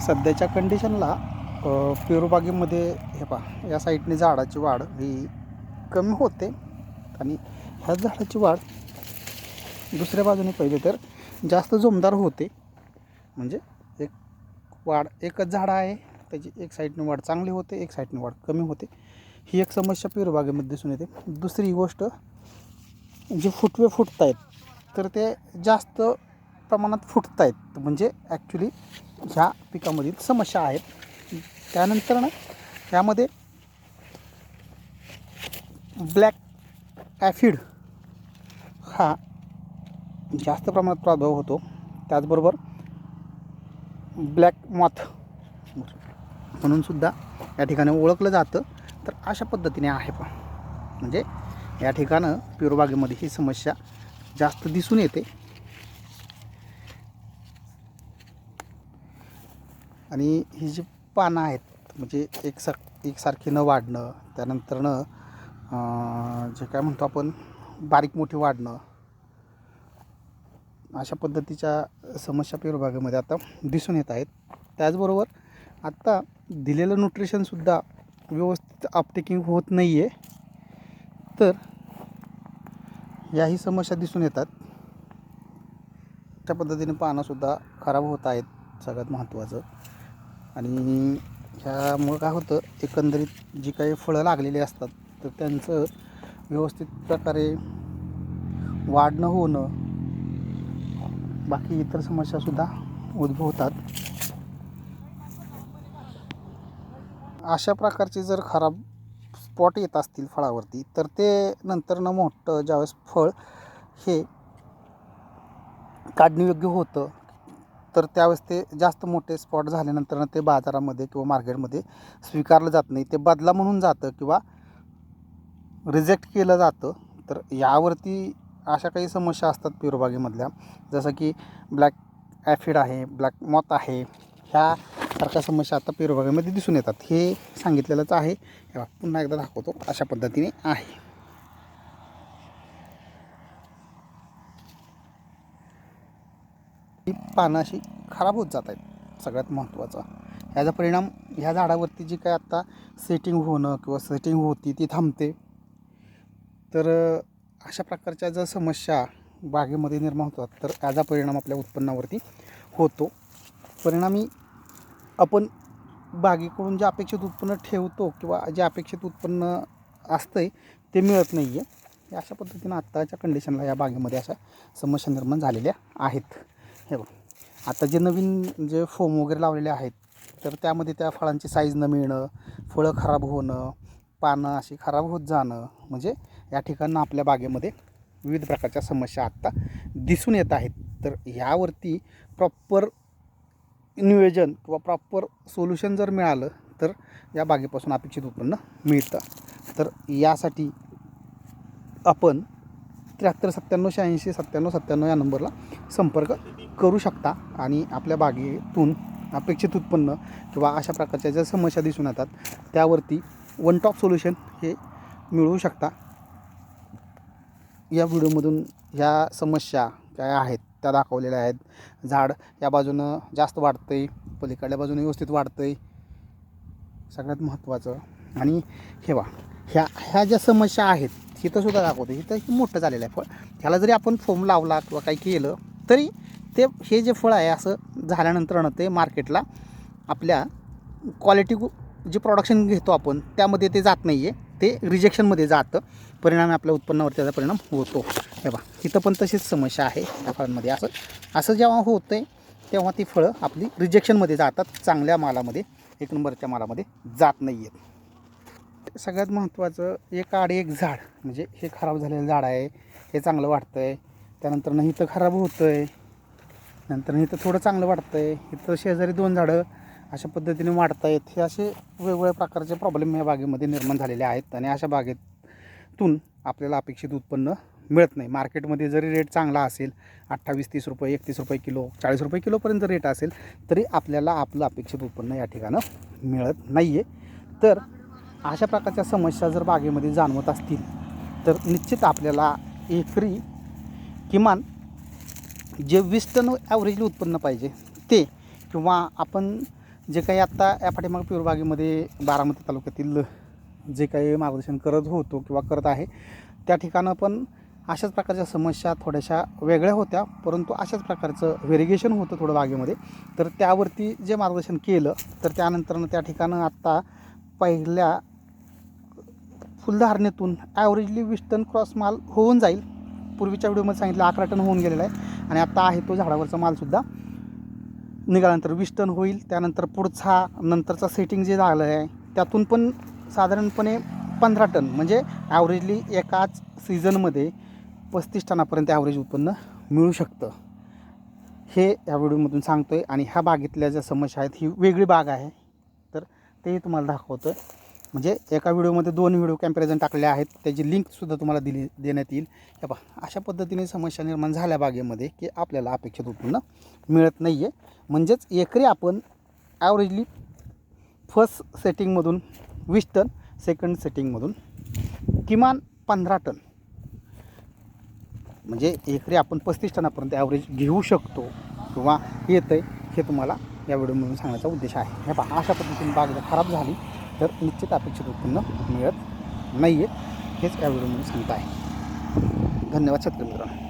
सध्याच्या कंडिशनला पेरूबागेमध्ये हे पहा, या साईडने झाडाची वाढ ही कमी होते आणि ह्या झाडाची वाढ दुसऱ्या बाजूने पाहिजे तर जास्त जोमदार होते. म्हणजे एक वाढ एकच झाड आहे, त्याची एक साईडने वाढ चांगली होते, एक साईडने वाढ कमी होते. ही एक समस्या पेरूबागेमध्ये दिसून येते. दुसरी गोष्ट, जे फुटवे फुटत आहेत तर ते जास्त प्रमाणात फुटत आहेत, म्हणजे ॲक्च्युली ह्या पिकामधील समस्या आहेत. त्यानंतर ना ह्यामध्ये ब्लॅक ॲफिड हा जास्त प्रमाणात प्रादुर्भाव होतो. त्याचबरोबर ब्लॅक मॉथ म्हणून सुद्धा या ठिकाणी ओळखलं जातं. तर अशा पद्धतीने आहे पण म्हणजे या ठिकाणं पेरूबागेमध्ये ही समस्या जास्त दिसून येते. आणि ही जी पानं आहेत म्हणजे एकसारखी न वाढणं, त्यानंतरनं जे काय म्हणतो आपण बारीक मोठी वाढणं, अशा पद्धतीच्या समस्या पेरूबागेमध्ये आता दिसून येत आहेत. त्याचबरोबर आत्ता दिलेलं न्यूट्रिशनसुद्धा व्यवस्थित अपटेकिंग होत नाही आहे, तर याही समस्या दिसून येतात. अशा पद्धतीने पानंसुद्धा खराब होत आहेत सगळ्यात महत्त्वाचं. आणि ह्यामुळं काय होतं, एकंदरीत जी काही फळं लागलेली असतात तर त्यांचं व्यवस्थित प्रकारे वाढ न होणं, बाकी इतर समस्यासुद्धा उद्भवतात. अशा प्रकारचे जर खराब स्पॉट येत असतील फळावरती तर ते नंतरनं मोठं ज्यावेळेस फळ हे काढणीयोग्य होतं तर त्यावेळेस ते जास्त मोठे स्पॉट झाल्यानंतर ते बाजारामध्ये किंवा मार्केटमध्ये स्वीकारलं जात नाही, ते बदला म्हणून जातं किंवा रिजेक्ट केलं जातं. तर यावरती अशा काही समस्या असतात पेरूबागेमधल्या, जसं की ब्लॅक ॲफिड आहे, ब्लॅक मॉथ आहे, ह्यासारख्या समस्या आता पेरूबागेमध्ये दिसून येतात. हे सांगितलेलंच आहे. पुन्हा एकदा दाखवतो. अशा पद्धतीने आहे. ही पानं अशी खराब होत जात आहेत. सगळ्यात महत्त्वाचा ह्याचा परिणाम ह्या झाडावरती जी काय आत्ता सेटिंग होणं किंवा सेटिंग होती ती थांबते. तर अशा प्रकारच्या जर समस्या बागेमध्ये निर्माण होतात तर याचा परिणाम आपल्या उत्पन्नावरती होतो. परिणामी आपण बागेकडून जे अपेक्षित उत्पन्न ठेवतो किंवा जे अपेक्षित उत्पन्न असतं ते मिळत नाही आहे. अशा पद्धतीनं आत्ताच्या कंडिशनला या बागेमध्ये अशा समस्या निर्माण झालेल्या आहेत. हे बघ, आता जे नवीन जे फोम वगैरे लावलेले आहेत तर त्यामध्ये त्या फळांची साईज न मिळणं, फळं खराब होणं, पानं अशी खराब होत जाणं, म्हणजे या ठिकाणं आपल्या बागेमध्ये विविध प्रकारच्या समस्या आत्ता दिसून येत आहेत. तर ह्यावरती प्रॉपर नियोजन किंवा प्रॉपर सोल्युशन जर मिळालं तर या बागेपासून अपेक्षित उत्पन्न मिळतं. तर यासाठी आपण 739780 9797 या नंबरला संपर्क करू शकता आणि आपल्या बागेतून अपेक्षित उत्पन्न किंवा अशा प्रकारच्या ज्या समस्या दिसून येतात त्यावरती वन टॉप सोल्युशन हे मिळवू शकता. या व्हिडिओमधून ह्या समस्या काय आहेत त्या दाखवलेल्या आहेत. झाड या बाजूनं जास्त वाढतं आहे, पलीकडल्या बाजूने व्यवस्थित वाढतं आहे, सगळ्यात महत्त्वाचं. आणि ह्या ज्या समस्या आहेत हिथंसुद्धा दाखवतो. हिथं मोठं झालेलं आहे फळ. ह्याला जरी आपण फोम लावला किंवा काही केलं तरी ते हे जे फळ आहे असं झाल्यानंतर ते मार्केटला आपल्या क्वालिटी जे प्रोडक्शन घेतो आपण त्यामध्ये ते जात नाही आहे, ते रिजेक्शनमध्ये जातं. परिणामी आपल्या उत्पन्नावर त्याचा परिणाम होतो. हे बघा, इथं पण तशीच समस्या आहे त्या फळांमध्ये. असं जेव्हा होतं आहे तेव्हा ती फळं आपली रिजेक्शनमध्ये जातात, चांगल्या मालामध्ये, एक नंबरच्या मालामध्ये जात नाही आहेत. सगळ्यात महत्त्वाचं, एक आड एक झाड, म्हणजे हे खराब झालेलं झाड आहे, हे चांगलं वाटतं आहे, त्यानंतर इथं खराब होतं आहे, नंतर इथं थोडं चांगलं वाटतं आहे, इथं शेजारी 2 झाडं अशा पद्धतीने वाढत आहेत. हे असे वेगवेगळ्या प्रकारचे प्रॉब्लेम या बागेमध्ये निर्माण झालेले आहेत आणि अशा बागेतून आपल्याला अपेक्षित उत्पन्न मिळत नाही. मार्केटमध्ये जरी रेट चांगला असेल, 28-30 रुपये, 31 रुपये किलो, 40 रुपये किलोपर्यंत रेट असेल तरी आपल्याला आपलं अपेक्षित उत्पन्न या ठिकाणं मिळत नाही आहे. तर अशा प्रकारच्या समस्या जर बागेमध्ये जाणवत असतील तर निश्चित आपल्याला एकरी किमान जे 20 टन ॲव्हरेजली उत्पन्न पाहिजे ते, किंवा आपण जे काही आत्ता या पाठीमाग पिरबागेमध्ये बारामती तालुक्यातील जे काही मार्गदर्शन करत होतो किंवा करत आहे त्या ठिकाणं पण अशाच प्रकारच्या समस्या थोड्याशा वेगळ्या होत्या, परंतु अशाच प्रकारचं व्हेरिगेशन होतं थोडं बागेमध्ये. तर त्यावरती जे मार्गदर्शन केलं तर त्यानंतरनं त्या ठिकाणं आत्ता पहिल्या फुलधारणेतून ॲव्हरेजली 20 टन क्रॉस माल होऊन जाईल. पूर्वीच्या व्हिडिओमध्ये सांगितलं 11 टन होऊन गेलेला आहे आणि आत्ता आहे तो झाडावरचा मालसुद्धा निघाल्यानंतर 20 टन होईल. त्यानंतर पुढचा नंतरचा सेटिंग जे झालं आहे त्यातून पण साधारणपणे 15 टन, म्हणजे ॲव्हरेजली एकाच सीझनमध्ये 35 टनापर्यंत ॲव्हरेज उत्पन्न मिळू शकतं, हे या व्हिडिओमधून सांगतो आहे. आणि ह्या बागेतल्या ज्या समस्या आहेत ही वेगळी बाग आहे, तर तेही तुम्हाला दाखवतो आहे. म्हणजे एका व्हिडिओमध्ये 2 व्हिडिओ कॅम्पॅरिझन टाकले आहेत, त्याची लिंकसुद्धा तुम्हाला देण्यात येईल. हे पहा, अशा पद्धतीने समस्या निर्माण झाल्या बागेमध्ये की आपल्याला अपेक्षित उत्पन्न मिळत नाही आहे. म्हणजेच एकरी आपण ॲव्हरेजली फर्स्ट सेटिंगमधून 20 टन, सेकंड सेटिंगमधून किमान 15 टन, म्हणजे एकरी आपण 35 टनापर्यंत ॲव्हरेज घेऊ शकतो किंवा येतं आहे, हे तुम्हाला या व्हिडिओमधून सांगण्याचा उद्देश आहे. हे पहा, अशा पद्धतीने बाग जर खराब झाली तर निश्चित अपेक्षित उत्पन्न मिळत नाही आहे, हेच या व्हिडिओमध्ये सांगत आहे. धन्यवाद शेतकरी मित्रांनो.